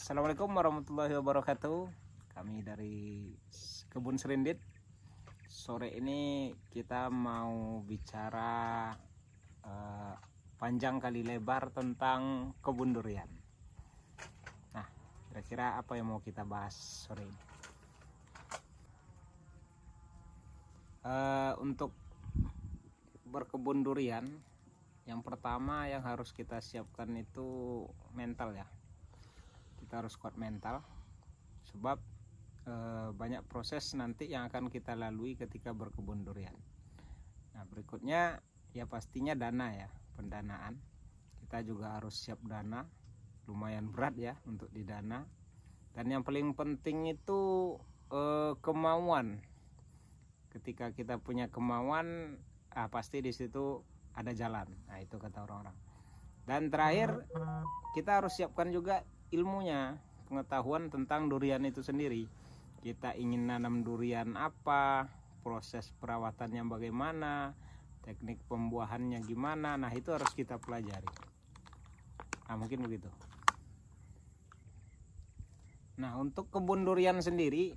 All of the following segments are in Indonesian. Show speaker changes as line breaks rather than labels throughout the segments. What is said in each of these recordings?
Assalamualaikum warahmatullahi wabarakatuh. Kami dari Kebun Serindit. Sore ini kita mau bicara panjang kali lebar tentang kebun durian. Nah, kira-kira apa yang mau kita bahas sore ini? Untuk berkebun durian, yang pertama yang harus kita siapkan itu mental ya. Kita harus kuat mental, sebab banyak proses nanti yang akan kita lalui ketika berkebun durian. Nah, berikutnya ya pastinya dana ya, pendanaan. Kita juga harus siap dana, lumayan berat ya untuk didana. Dan yang paling penting itu kemauan. Ketika kita punya kemauan, pasti di situ ada jalan. Nah, itu kata orang-orang. Dan terakhir, kita harus siapkan juga ilmunya, pengetahuan tentang durian itu sendiri. Kita ingin nanam durian apa, proses perawatannya bagaimana, teknik pembuahannya gimana. Nah, itu harus kita pelajari. Nah, mungkin begitu. Nah, untuk kebun durian sendiri,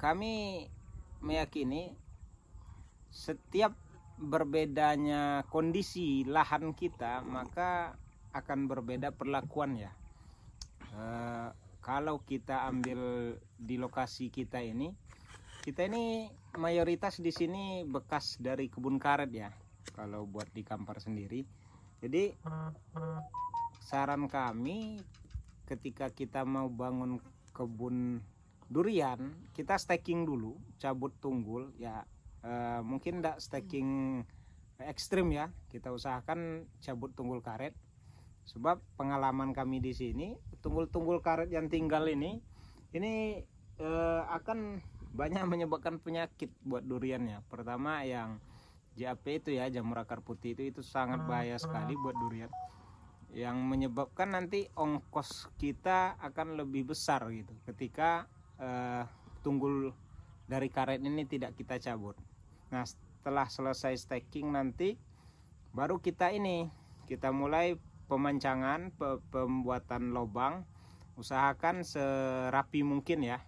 kami meyakini setiap berbedanya kondisi lahan kita, maka akan berbeda perlakuan ya. Kalau kita ambil di lokasi kita ini mayoritas di sini bekas dari kebun karet ya, kalau buat di Kampar sendiri. Jadi saran kami ketika kita mau bangun kebun durian, kita staking dulu, cabut tunggul ya. Mungkin tidak staking ekstrim ya, kita usahakan cabut tunggul karet. Sebab pengalaman kami di sini, tunggul-tunggul karet yang tinggal ini akan banyak menyebabkan penyakit buat duriannya. Pertama yang JAP itu ya, jamur akar putih itu sangat bahaya sekali buat durian. Yang menyebabkan nanti ongkos kita akan lebih besar gitu ketika tunggul dari karet ini tidak kita cabut. Nah, setelah selesai staking nanti baru kita mulai pemancangan, pembuatan lubang. Usahakan serapi mungkin ya.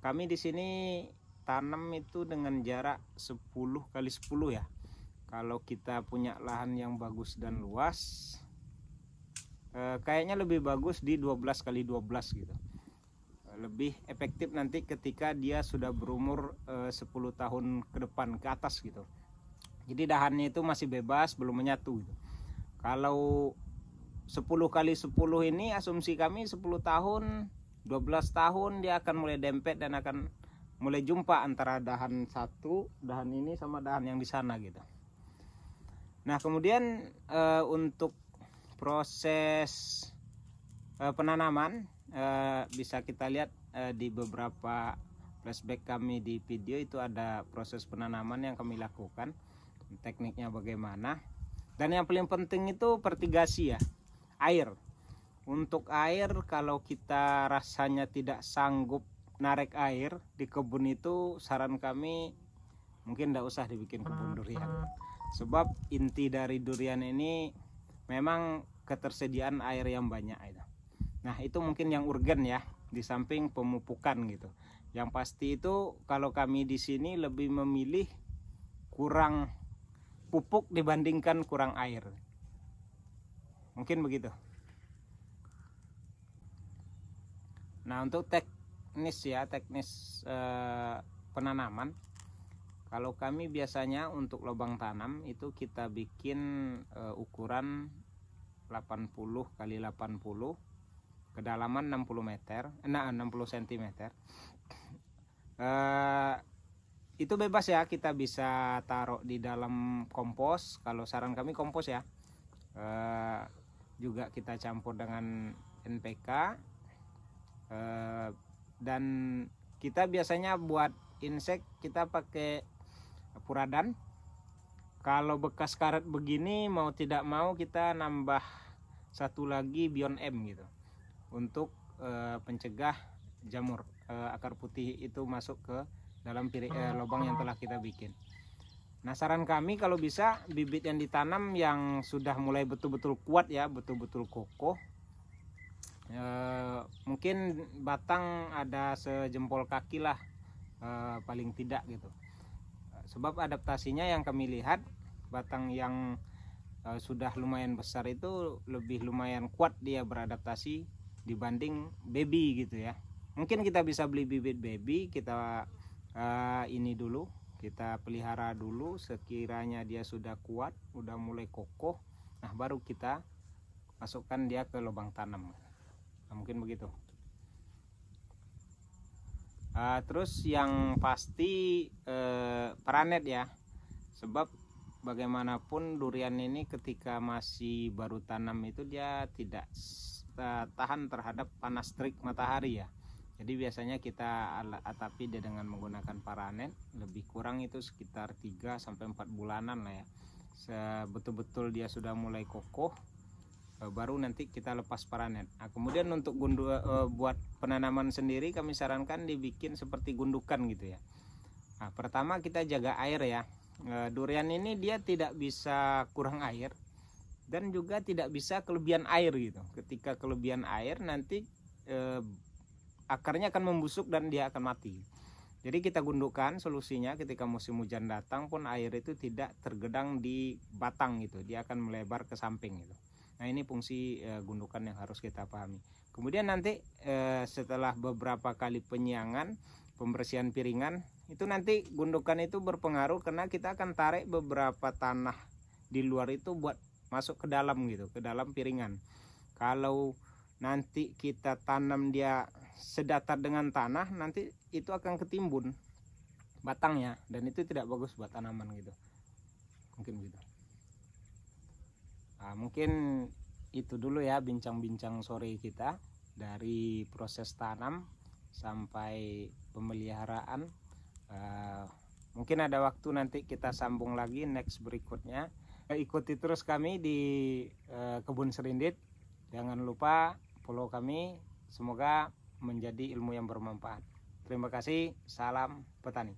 Kami di sini tanam itu dengan jarak 10 kali 10 ya. Kalau kita punya lahan yang bagus dan luas, kayaknya lebih bagus di 12 kali 12 gitu. Lebih efektif nanti ketika dia sudah berumur 10 tahun ke depan ke atas gitu. Jadi dahannya itu masih bebas, belum menyatu gitu. Kalau 10 kali 10 ini asumsi kami 10 tahun, 12 tahun dia akan mulai dempet dan akan mulai jumpa antara dahan satu, dahan ini sama dahan yang di sana gitu. Nah, kemudian untuk proses penanaman bisa kita lihat di beberapa flashback kami di video itu ada proses penanaman yang kami lakukan, tekniknya bagaimana. Dan yang paling penting itu vertigasi ya, air. Untuk air, kalau kita rasanya tidak sanggup narik air di kebun itu, saran kami mungkin tidak usah dibikin kebun durian. Sebab inti dari durian ini memang ketersediaan air yang banyak itu. Nah, itu mungkin yang urgen ya, di samping pemupukan gitu. Yang pasti itu kalau kami di sini lebih memilih kurang pupuk dibandingkan kurang air. Mungkin begitu. Nah, untuk teknis penanaman, kalau kami biasanya untuk lubang tanam itu kita bikin ukuran 80 kali 80, kedalaman 60 meter, 60 cm. Itu bebas ya, kita bisa taruh di dalam kompos. Kalau saran kami kompos ya. Juga kita campur dengan NPK. Dan kita biasanya buat insek kita pakai puradan. Kalau bekas karet begini mau tidak mau kita nambah satu lagi Beyond M gitu, untuk pencegah jamur akar putih itu masuk ke dalam lubang yang telah kita bikin. Nah, saran kami kalau bisa bibit yang ditanam yang sudah mulai betul-betul kuat ya, betul-betul kokoh, mungkin batang ada sejempol kaki lah paling tidak gitu. Sebab adaptasinya yang kami lihat, batang yang sudah lumayan besar itu lebih lumayan kuat dia beradaptasi dibanding baby gitu ya. Mungkin kita bisa beli bibit baby, kita ini dulu, kita pelihara dulu, sekiranya dia sudah kuat, udah mulai kokoh, nah baru kita masukkan dia ke lubang tanam. Nah, mungkin begitu. Terus yang pasti paranet ya, sebab bagaimanapun durian ini ketika masih baru tanam itu dia tidak tahan terhadap panas terik matahari ya. Jadi biasanya kita atapi dia dengan menggunakan paranet, lebih kurang itu sekitar 3-4 bulanan lah ya. Betul-betul dia sudah mulai kokoh, baru nanti kita lepas paranet. Nah, kemudian untuk buat penanaman sendiri kami sarankan dibikin seperti gundukan gitu ya. Nah, pertama kita jaga air ya. Durian ini dia tidak bisa kurang air dan juga tidak bisa kelebihan air gitu. Ketika kelebihan air nanti akarnya akan membusuk dan dia akan mati. Jadi kita gundukan solusinya ketika musim hujan datang pun air itu tidak tergedang di batang gitu, dia akan melebar ke samping gitu. Nah ini fungsi gundukan yang harus kita pahami. Kemudian nanti setelah beberapa kali penyiangan, pembersihan piringan, itu nanti gundukan itu berpengaruh karena kita akan tarik beberapa tanah di luar itu buat masuk ke dalam gitu, ke dalam piringan. Kalau nanti kita tanam dia sedatar dengan tanah, nanti itu akan ketimbun batangnya dan itu tidak bagus buat tanaman gitu. Mungkin gitu. Nah, mungkin itu dulu ya bincang-bincang sore kita dari proses tanam sampai pemeliharaan. Mungkin ada waktu nanti kita sambung lagi next berikutnya. Ikuti terus kami di Kebun Serindit. Jangan lupa follow kami. Semoga menjadi ilmu yang bermanfaat. Terima kasih. Salam petani.